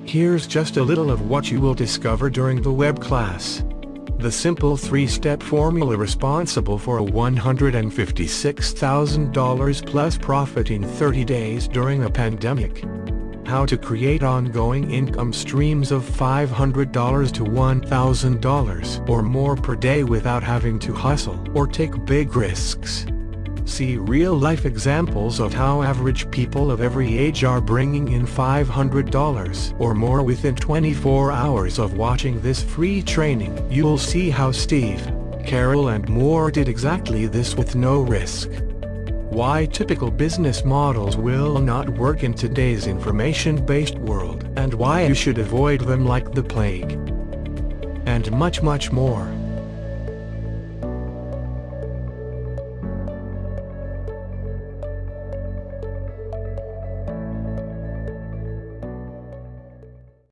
Here's just a little of what you will discover during the web class. The simple 3-step formula responsible for a $156,000 plus profit in 30 days during a pandemic. How to create ongoing income streams of $500 to $1,000 or more per day without having to hustle or take big risks. See real-life examples of how average people of every age are bringing in $500 or more within 24 hours of watching this free training. You'll see how Steve, Carol and more did exactly this with no risk. Why typical business models will not work in today's information-based world, and why you should avoid them like the plague. And much more.